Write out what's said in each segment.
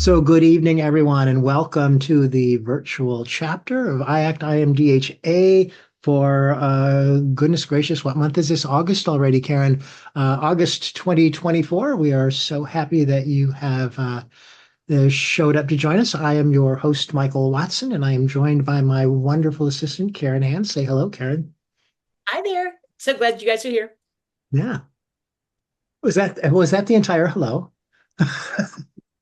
So, good evening, everyone, and welcome to the virtual chapter of IACT IMDHA for, goodness gracious, what month is this? August already, Karen. August 2024. We are so happy that you have showed up to join us. I am your host, Michael Watson, and I am joined by my wonderful assistant, Karen Hand. Say hello, Karen. Hi there. So glad you guys are here. Yeah. Was that the entire hello?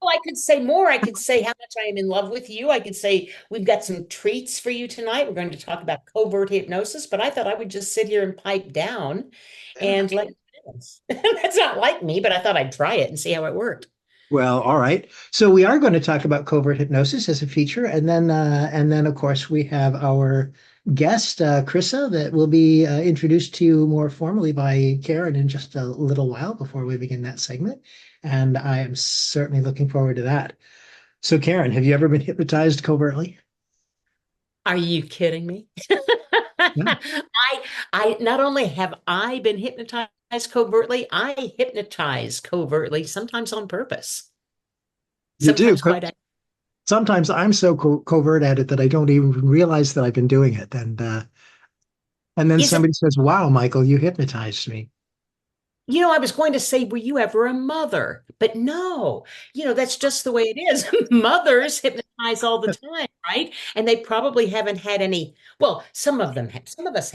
Well, I could say more. I could say how much I am in love with you. I could say we've got some treats for you tonight. We're going to talk about covert hypnosis, but I thought I would just sit here and pipe down Yeah. and let you dance. That's not like me, but I thought I'd try it and see how it worked. Well, all right. So we are going to talk about covert hypnosis as a feature, and then of course we have our guest, Krissa, that will be introduced to you more formally by Karen in just a little while before we begin that segment. And I am certainly looking forward to that. So, Karen, have you ever been hypnotized covertly? Are you kidding me? Yeah, I not only have I been hypnotized covertly, I hypnotize covertly, sometimes on purpose, you do. sometimes quite. Sometimes I'm so covert at it that I don't even realize that I've been doing it, and then Isn't somebody says, "Wow, Michael, you hypnotized me." I was going to say, were you ever a mother? But no, that's just the way it is. Mothers hypnotize all the time, right? And they probably haven't had any, well, some of them have, some of us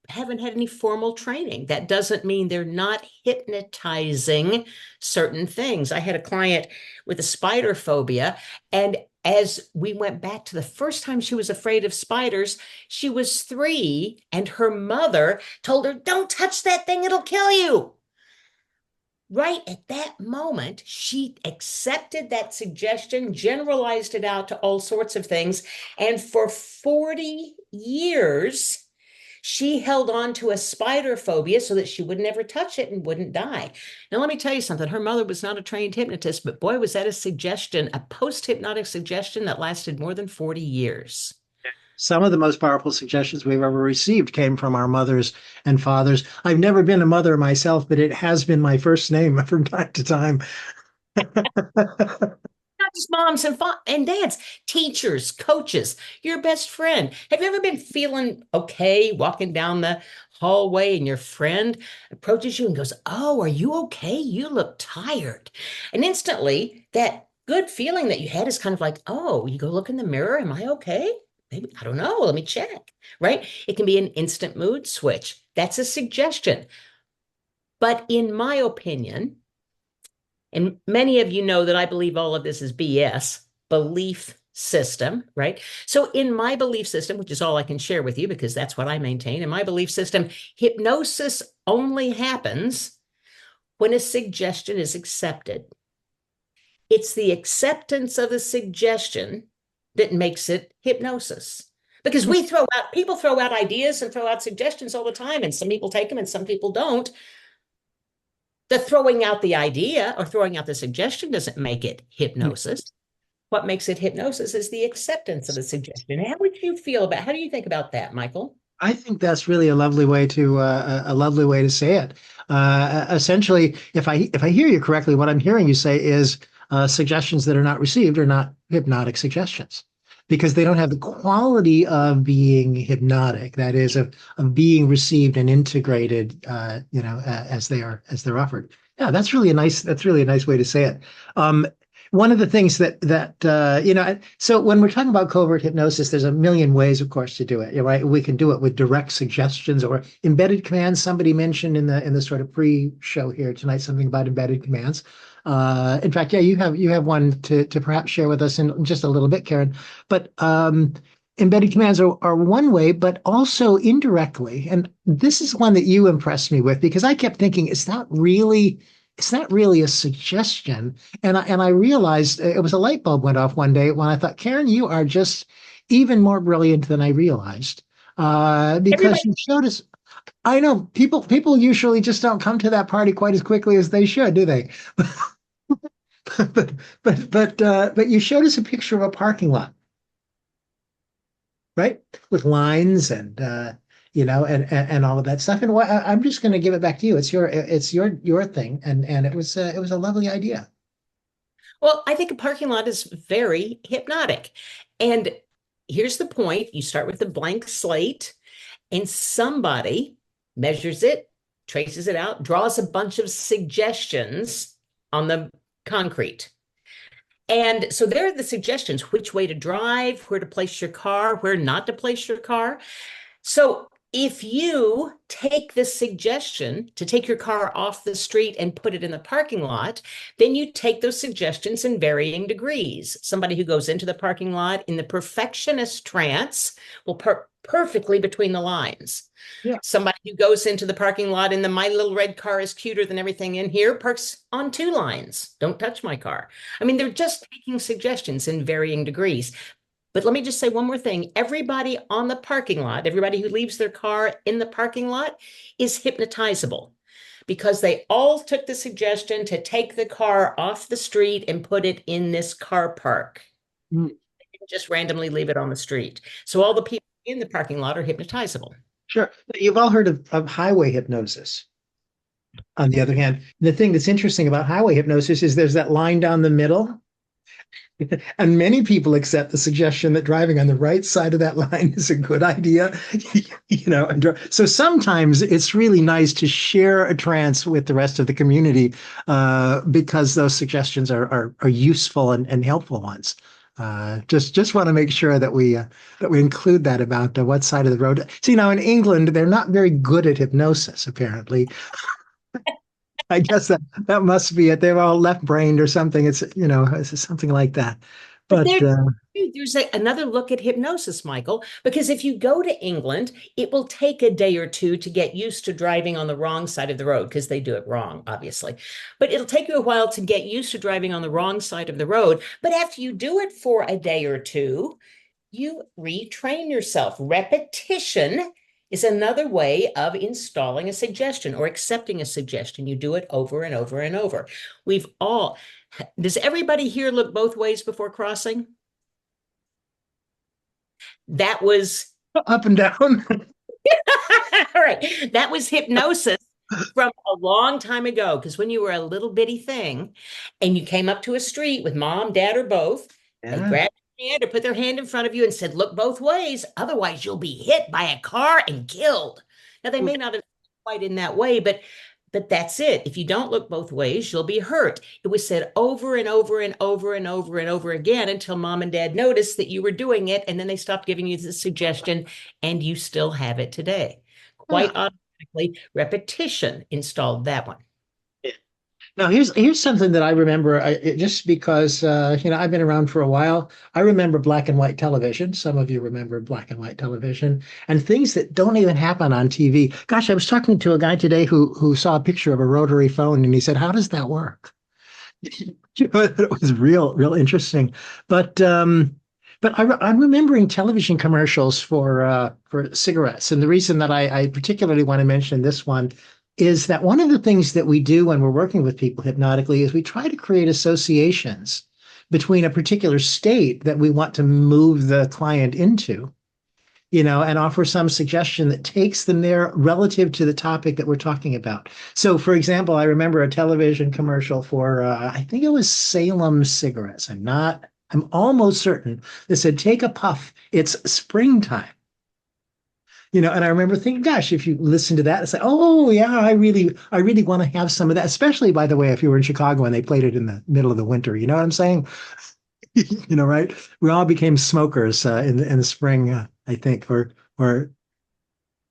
haven't had any formal training. That doesn't mean they're not hypnotizing certain things. I had a client with a spider phobia, and as we went back to the first time she was afraid of spiders, she was 3, and her mother told her, "Don't touch that thing, it'll kill you." Right at that moment, she accepted that suggestion, generalized it out to all sorts of things. And for 40 years, she held on to a spider phobia so that she would never touch it and wouldn't die. Now, let me tell you something. Her mother was not a trained hypnotist, but boy, was that a suggestion, a post hypnotic suggestion that lasted more than 40 years. Some of the most powerful suggestions we've ever received came from our mothers and fathers. I've never been a mother myself, but it has been my first name from time to time. Not just moms and dads, teachers, coaches, your best friend. Have you ever been feeling okay walking down the hallway and your friend approaches you and goes, "Oh, are you okay? You look tired." And instantly, that good feeling that you had is kind of like, "Oh, you go look in the mirror. Am I okay? Maybe, I don't know. Let me check." Right? It can be an instant mood switch. That's a suggestion. But in my opinion, and many of you know that I believe all of this is BS, belief system, right? So, in my belief system, which is all I can share with you because that's what I maintain, in my belief system, hypnosis only happens when a suggestion is accepted. It's the acceptance of the suggestion that makes it hypnosis. Because people throw out ideas and throw out suggestions all the time, and some people take them and some people don't. The throwing out the idea or throwing out the suggestion doesn't make it hypnosis. What makes it hypnosis is the acceptance of the suggestion. How do you think about that, Michael? I think that's really a lovely way to say it. Essentially, if I hear you correctly, what I'm hearing you say is suggestions that are not received are not hypnotic suggestions because they don't have the quality of being hypnotic. That is, of being received and integrated, as they're offered. Yeah, that's really a nice way to say it. One of the things so when we're talking about covert hypnosis, there's a million ways, of course, to do it, right? We can do it with direct suggestions or embedded commands. Somebody mentioned in the sort of pre-show here tonight something about embedded commands. In fact, yeah, you have one to perhaps share with us in just a little bit, Karen. But embedded commands are one way, but also indirectly. And this is one that you impressed me with because I kept thinking, it's not really a suggestion. And I realized it was a light bulb went off one day when I thought, Karen, you are just even more brilliant than I realized. Because Everybody, you showed us. I know people usually just don't come to that party quite as quickly as they should, do they? but but you showed us a picture of a parking lot, right? With lines and all of that stuff. And I'm just going to give it back to you. It's your thing, and it was a lovely idea. Well, I think a parking lot is very hypnotic. And here's the point. You start with a blank slate and somebody measures it, traces it out, draws a bunch of suggestions on the concrete. And so there are the suggestions, which way to drive, where to place your car, where not to place your car. So if you take the suggestion to take your car off the street and put it in the parking lot, then you take those suggestions in varying degrees. Somebody who goes into the parking lot in the perfectionist trance will park perfectly between the lines. Yeah. Somebody who goes into the parking lot in the my little red car is cuter than everything in here parks on two lines. Don't touch my car. I mean, they're just taking suggestions in varying degrees. But let me just say one more thing. Everybody on the parking lot, everybody who leaves their car in the parking lot is hypnotizable because they all took the suggestion to take the car off the street and put it in this car park. Mm, They didn't just randomly leave it on the street. So all the people in the parking lot are hypnotizable. sure. You've all heard of highway hypnosis. On the other hand, the thing that's interesting about highway hypnosis is there's that line down the middle. And many people accept the suggestion that driving on the right side of that line is a good idea. So sometimes it's really nice to share a trance with the rest of the community because those suggestions are useful and helpful ones. Just want to make sure that we include that about what side of the road. See, now in England, they're not very good at hypnosis, apparently. I guess that must be it. They're all left-brained or something. It's something like that. But But there's another look at hypnosis, Michael, because if you go to England, it will take a day or two to get used to driving on the wrong side of the road because they do it wrong, obviously. But it'll take you a while to get used to driving on the wrong side of the road. But after you do it for a day or two, you retrain yourself. Repetition is another way of installing a suggestion or accepting a suggestion. You do it over and over and over. We've all, does everybody here look both ways before crossing? That was, up and down. all right, that was hypnosis from a long time ago. Because when you were a little bitty thing and you came up to a street with mom, dad, or both, they Yeah. grabbed your hand or put their hand in front of you and said, look both ways. Otherwise, you'll be hit by a car and killed. Now, they may not have quite in that way, but that's it. If you don't look both ways, you'll be hurt. It was said over and over and over and over and over again until mom and dad noticed that you were doing it, and then they stopped giving you the suggestion, and you still have it today. Huh. Quite automatically, repetition installed that one. Now here's something that I remember. Just because I've been around for a while. I remember black and white television. Some of you remember black and white television and things that don't even happen on TV. Gosh, I was talking to a guy today who saw a picture of a rotary phone and he said, "How does that work?" It was real interesting. But I'm remembering television commercials for cigarettes, and the reason that I particularly want to mention this one is that one of the things that we do when we're working with people hypnotically is we try to create associations between a particular state that we want to move the client into, and offer some suggestion that takes them there relative to the topic that we're talking about. So, for example, I remember a television commercial for, I think it was Salem cigarettes. I'm almost certain. They said, take a puff. It's springtime. And I remember thinking, gosh, if you listen to that, it's like, oh yeah, I really want to have some of that. Especially, by the way, if you were in Chicago and they played it in the middle of the winter, you know what I'm saying? Right? We all became smokers in the spring, I think, or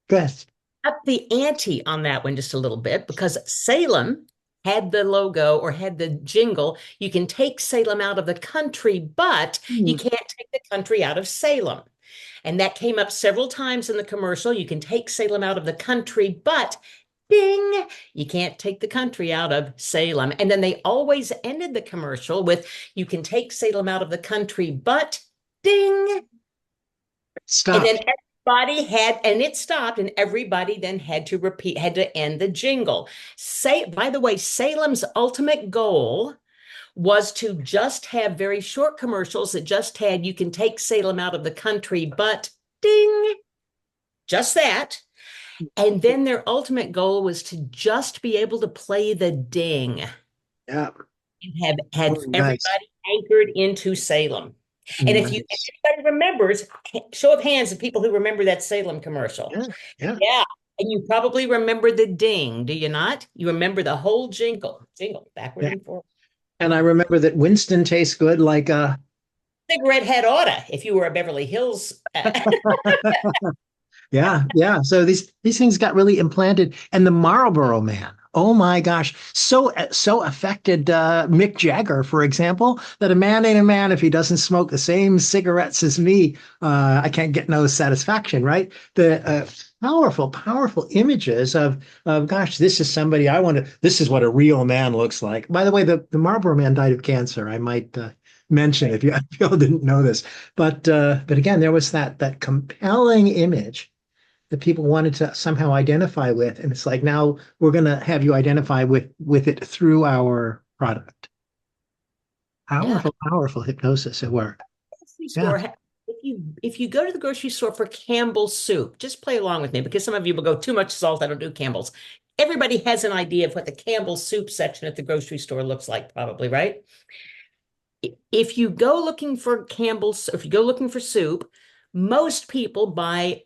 best. Up the ante on that one just a little bit because Salem had the logo or had the jingle. You can take Salem out of the country, but you Hmm. can't take the country out of Salem. And that came up several times in the commercial. You can take Salem out of the country, but ding, you can't take the country out of Salem. And then they always ended the commercial with, you can take Salem out of the country, but ding. And then Stopped. everybody had, and it stopped, and everybody then had to repeat, had to end the jingle. By the way, Salem's ultimate goal was to just have very short commercials that just had, you can take Salem out of the country, but ding, just that. And then their ultimate goal was to just be able to play the ding. Yeah. and had Oh, nice. everybody anchored into Salem. And if Nice. anybody remembers, show of hands of people who remember that Salem commercial. Yeah. Yeah. Yeah. And you probably remember the ding, do you not? You remember the whole jingle, backward Yeah. and forward. And I remember that Winston tastes good like Cigarette head oughta if you were a Beverly Hills. yeah, yeah. So these things got really implanted, and the Marlboro Man. Oh my gosh, so affected Mick Jagger, for example, that a man ain't a man if he doesn't smoke the same cigarettes as me. I can't get no satisfaction, right? The powerful images of gosh, this is somebody I want to. This is what a real man looks like. By the way, the Marlboro Man died of cancer. I might mention if y'all didn't know this, but again, there was that compelling image that people wanted to somehow identify with. And it's like, now we're going to have you identify with it through our product. Yeah. Powerful hypnosis at work. Grocery Yeah. store. If you go to the grocery store for Campbell's soup, just play along with me because some of you will go too much salt. I don't do Campbell's. Everybody has an idea of what the Campbell's soup section at the grocery store looks like, probably, right? If you go looking for Campbell's, if you go looking for soup, most people buy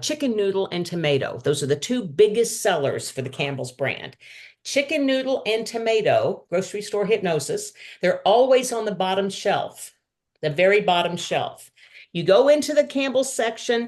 chicken noodle and tomato. Those are the two biggest sellers for the Campbell's brand. Chicken noodle and tomato, grocery store hypnosis, they're always on the bottom shelf, the very bottom shelf. You go into the Campbell's section,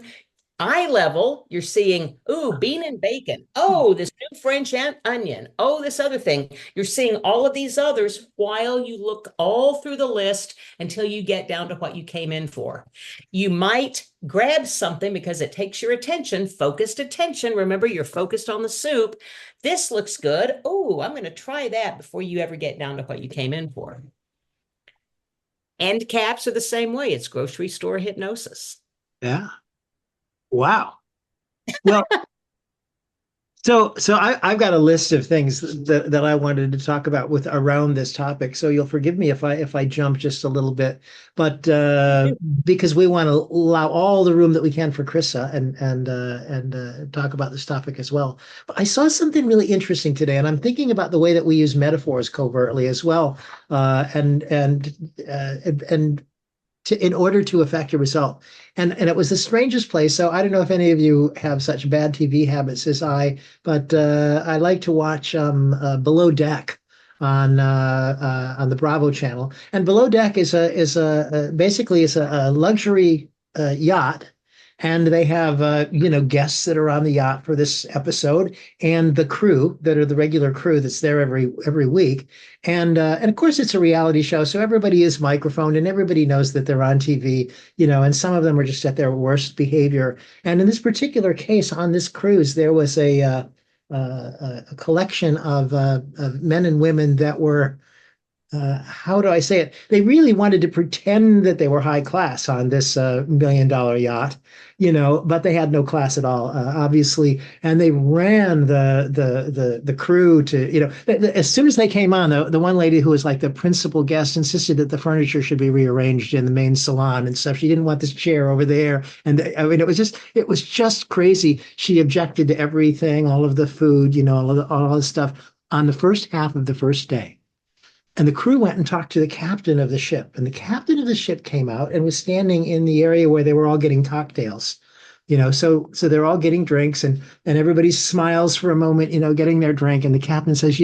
eye level, you're seeing, ooh, bean and bacon. Oh, this new French onion. Oh, this other thing. You're seeing all of these others while you look all through the list until you get down to what you came in for. You might grab something because it takes your attention, focused attention. Remember, you're focused on the soup. This looks good. Oh, I'm going to try that before you ever get down to what you came in for. End caps are the same way. It's grocery store hypnosis. Yeah. Wow. Well, I've got a list of things that I wanted to talk about with around this topic. So you'll forgive me if I jump just a little bit, but because we want to allow all the room that we can for Krissa and talk about this topic as well. But I saw something really interesting today, and I'm thinking about the way that we use metaphors covertly as well, and in order to affect your result. And it was the strangest place. So I don't know if any of you have such bad TV habits as I, but I like to watch Below Deck on the Bravo channel. And Below Deck is basically is a luxury yacht. And they have guests that are on the yacht for this episode, and the crew that are the regular crew that's there every week. And of course it's a reality show, so everybody is microphoned and everybody knows that they're on TV, and some of them are just at their worst behavior. And in this particular case, on this cruise, there was a collection of men and women that were how do I say it? They really wanted to pretend that they were high class on this $1 million yacht, but they had no class at all, obviously. And they ran the crew to, as soon as they came on, the one lady who was like the principal guest insisted that the furniture should be rearranged in the main salon and stuff. She didn't want this chair over there, and I mean, it was just crazy. She objected to everything, all of the food, all the stuff on the first half of the first day. And the crew went and talked to the captain of the ship. And the captain of the ship came out and was standing in the area where they were all getting cocktails. So they're all getting drinks and everybody smiles for a moment, getting their drink. And the captain says,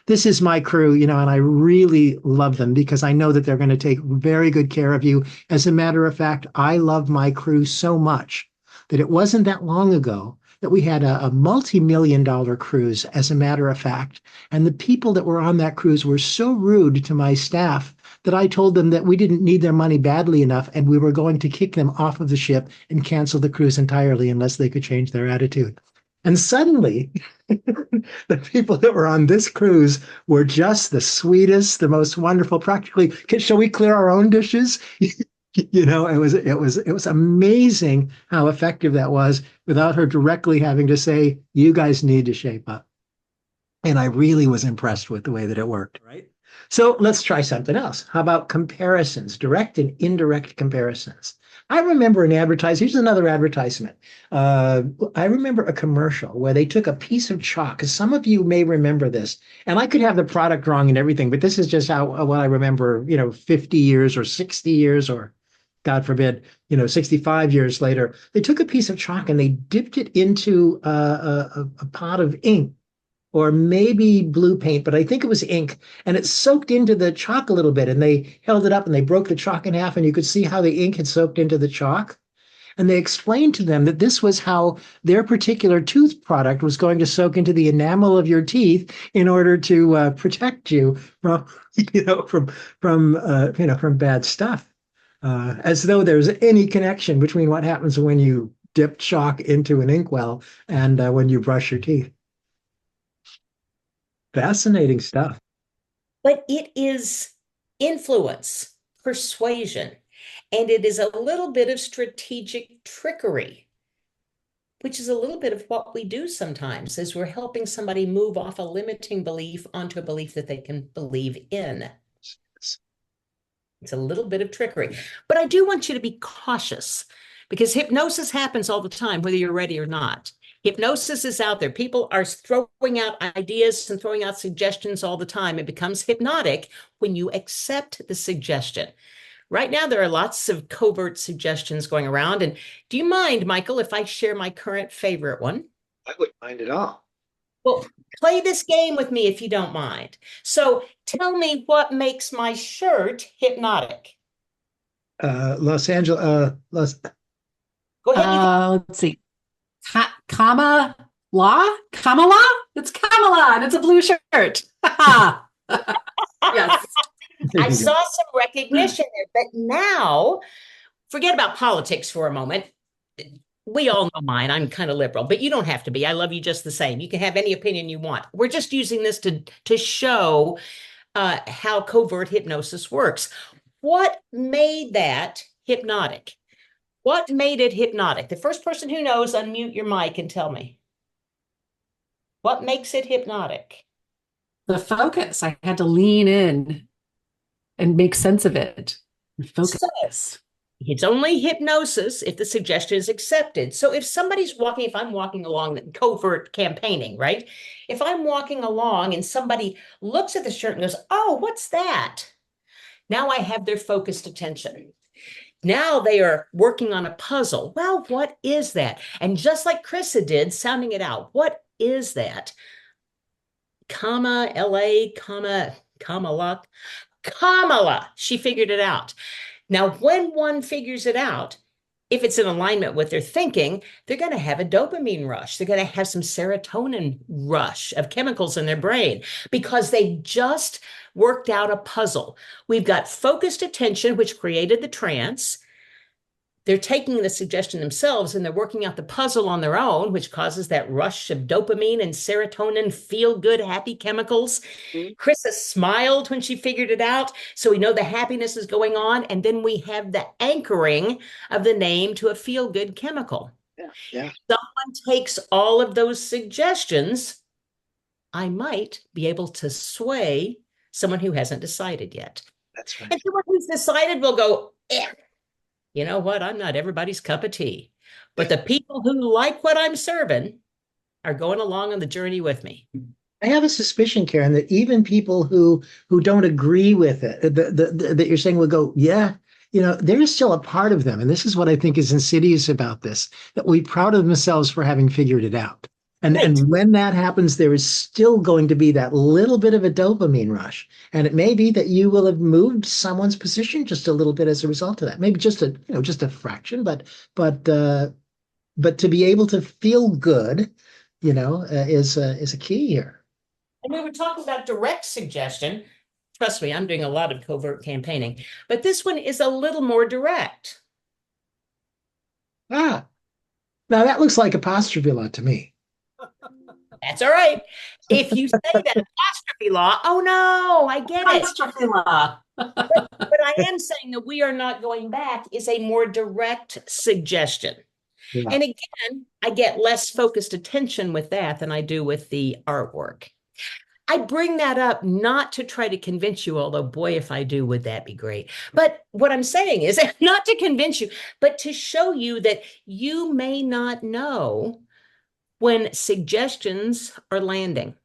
this is my crew, and I really love them because I know that they're going to take very good care of you. As a matter of fact, I love my crew so much that it wasn't that long ago that we had a multi-million-dollar cruise, as a matter of fact. And the people that were on that cruise were so rude to my staff that I told them that we didn't need their money badly enough and we were going to kick them off of the ship and cancel the cruise entirely unless they could change their attitude. And suddenly, the people that were on this cruise were just the sweetest, the most wonderful. Practically, shall we clear our own dishes? It was amazing how effective that was without her directly having to say, you guys need to shape up. And I really was impressed with the way that it worked. Right. So let's try something else. How about comparisons, direct and indirect comparisons? I remember an advertisement. Here's another advertisement. Uh, I remember a commercial where they took a piece of chalk, because some of you may remember this, and I could have the product wrong and everything, but this is just how what I remember, 50 years or 60 years or God forbid, 65 years later. They took a piece of chalk and they dipped it into a pot of ink or maybe blue paint, but I think it was ink, and it soaked into the chalk a little bit. And they held it up and they broke the chalk in half, and you could see how the ink had soaked into the chalk. And they explained to them that this was how their particular tooth product was going to soak into the enamel of your teeth in order to protect you from, from bad stuff. As though there's any connection between what happens when you dip chalk into an inkwell and when you brush your teeth. Fascinating stuff. But it is influence, persuasion, and it is a little bit of strategic trickery, which is a little bit of what we do sometimes as we're helping somebody move off a limiting belief onto a belief that they can believe in. It's a little bit of trickery. But I do want you to be cautious because hypnosis happens all the time, whether you're ready or not. Hypnosis is out there. People are throwing out ideas and throwing out suggestions all the time. It becomes hypnotic when you accept the suggestion. Right now, there are lots of covert suggestions going around. And do you mind, Michael, if I share my current favorite one? I wouldn't mind at all. Well, play this game with me if you don't mind. So tell me what makes my shirt hypnotic. Los Angeles, Go ahead. Let's see. Kamala? It's Kamala, and it's a blue shirt. Yes. I saw some recognition there, but now forget about politics for a moment. We all know mine. I'm kind of liberal, but you don't have to be. I love you just the same. You can have any opinion you want. We're just using this to show how covert hypnosis works. What made that hypnotic? What made it hypnotic? The first person who knows, unmute your mic and tell me. What makes it hypnotic? The focus. I had to lean in and make sense of it. Focus. So, it's only hypnosis if the suggestion is accepted. So if I'm walking along covert campaigning, right? If I'm walking along and somebody looks at the shirt and goes, oh, what's that? Now I have their focused attention. Now they are working on a puzzle. Well, what is that? And just like Krista did, sounding it out. What is that? Comma, LA, comma, Kamala. Kamala. She figured it out. Now, when one figures it out, if it's in alignment with their thinking, they're going to have a dopamine rush. They're going to have some serotonin rush of chemicals in their brain because they just worked out a puzzle. We've got focused attention, which created the trance. They're taking the suggestion themselves and they're working out the puzzle on their own, which causes that rush of dopamine and serotonin, feel-good, happy chemicals. Mm-hmm. Krista smiled when she figured it out, so we know the happiness is going on. And then we have the anchoring of the name to a feel-good chemical. Yeah. Someone takes all of those suggestions, I might be able to sway someone who hasn't decided yet. That's right. And someone who's decided will go, you know what? I'm not everybody's cup of tea. But the people who like what I'm serving are going along on the journey with me. I have a suspicion, Karen, that even people who don't agree with it, that you're saying will go, yeah, there is still a part of them. And this is what I think is insidious about this, that we're proud of themselves for having figured it out. And, right. And when that happens, there is still going to be that little bit of a dopamine rush. And it may be that you will have moved someone's position just a little bit as a result of that. Maybe just a fraction, but to be able to feel good, is a key here. And we were talking about direct suggestion. Trust me, I'm doing a lot of covert campaigning, but this one is a little more direct. Now that looks like apostrophe law to me. That's all right. If you say that apostrophe law, oh no, I get it. Apostrophe law. but I am saying that we are not going back is a more direct suggestion. Yeah. And again, I get less focused attention with that than I do with the artwork. I bring that up not to try to convince you, although boy, if I do, would that be great. But what I'm saying is not to convince you, but to show you that you may not know when suggestions are landing.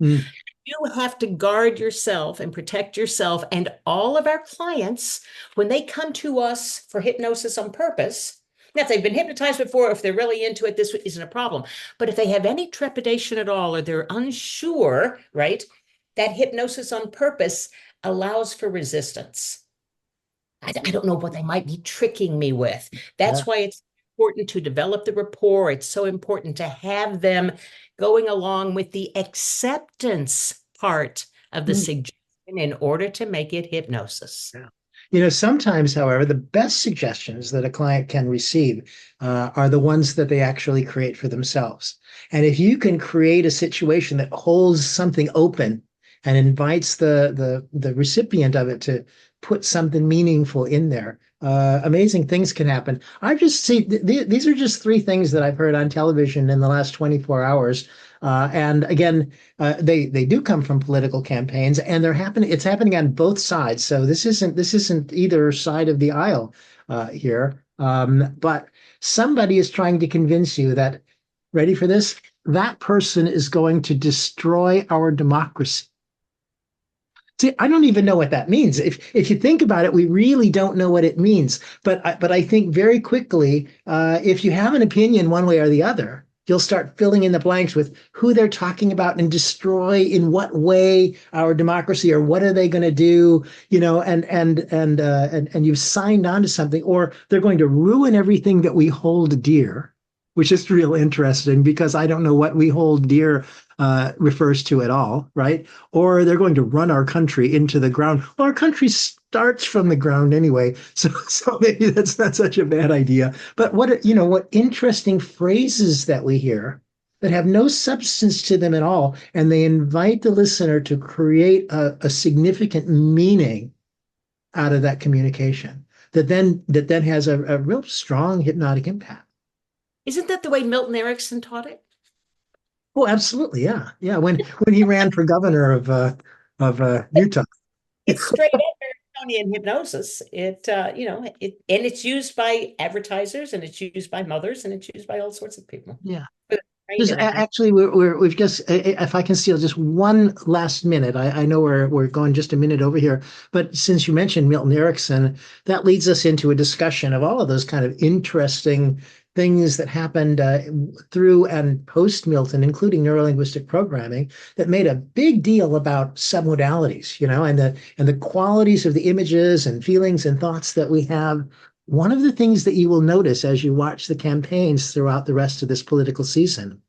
Mm. You have to guard yourself and protect yourself and all of our clients when they come to us for hypnosis on purpose. Now, if they've been hypnotized before, if they're really into it, this isn't a problem. But if they have any trepidation at all, or they're unsure, right, that hypnosis on purpose allows for resistance. I don't know what they might be tricking me with. Yeah. That's why it's important to develop the rapport. It's so important to have them going along with the acceptance part of the Mm. suggestion in order to make it hypnosis. Yeah. Sometimes, however, the best suggestions that a client can receive are the ones that they actually create for themselves. And if you can create a situation that holds something open and invites the recipient of it to put something meaningful in there, amazing things can happen. I've just seen these are just three things that I've heard on television in the last 24 hours. And again, they do come from political campaigns, and they're happening. It's happening on both sides. So this isn't either side of the aisle here. But somebody is trying to convince you that, ready for this? That person is going to destroy our democracy. See, I don't even know what that means. If you think about it, we really don't know what it means. But I think very quickly, if you have an opinion one way or the other, you'll start filling in the blanks with who they're talking about and destroy in what way our democracy, or what are they going to do, and you've signed on to something, or they're going to ruin everything that we hold dear, which is real interesting because I don't know what we hold dear refers to at all, right? Or they're going to run our country into the ground. Well, our country starts from the ground anyway, so maybe that's not such a bad idea. But what interesting phrases that we hear that have no substance to them at all, and they invite the listener to create a significant meaning out of that communication that then has a real strong hypnotic impact. Isn't that the way Milton Erickson taught it? Oh, absolutely, yeah, yeah. When he ran for governor of Utah. It's straight up Ericksonian hypnosis. And it's used by advertisers, and it's used by mothers, and it's used by all sorts of people. Yeah. Trained in it. Actually, we've just, if I can steal just one last minute, I know we're going just a minute over here, but since you mentioned Milton Erickson, that leads us into a discussion of all of those kind of interesting things that happened through and post Milton, including neurolinguistic programming, that made a big deal about submodalities, and the qualities of the images and feelings and thoughts that we have. One of the things that you will notice as you watch the campaigns throughout the rest of this political season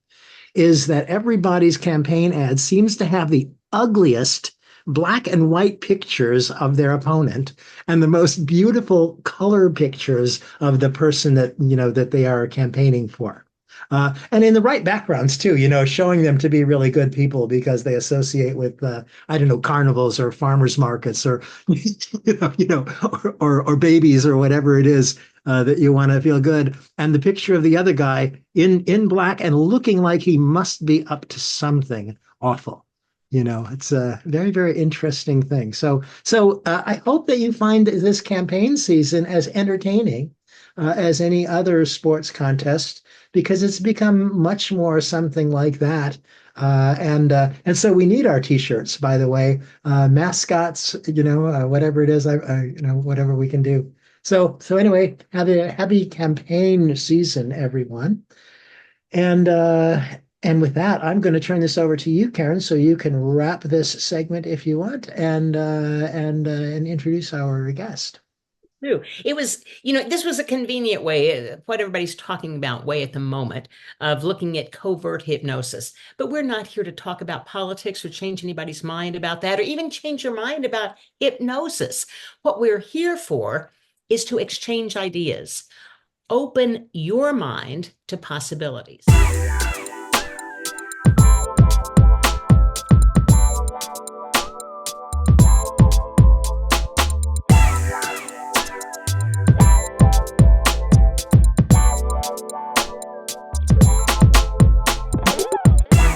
is that everybody's campaign ad seems to have the ugliest black and white pictures of their opponent and the most beautiful color pictures of the person that they are campaigning for. And in the right backgrounds too, showing them to be really good people because they associate with, I don't know, carnivals or farmers markets or, or babies or whatever it is that you want to feel good. And the picture of the other guy in black and looking like he must be up to something awful. It's a very, very interesting thing. So I hope that you find this campaign season as entertaining as any other sports contest, because it's become much more something like that. And so we need our T-shirts, by the way, mascots, whatever it is, whatever we can do. So anyway, have a happy campaign season, everyone. And with that, I'm going to turn this over to you, Karen, so you can wrap this segment if you want, and introduce our guest. True. It was, this was a convenient way, what everybody's talking about way at the moment, of looking at covert hypnosis. But we're not here to talk about politics or change anybody's mind about that, or even change your mind about hypnosis. What we're here for is to exchange ideas, open your mind to possibilities.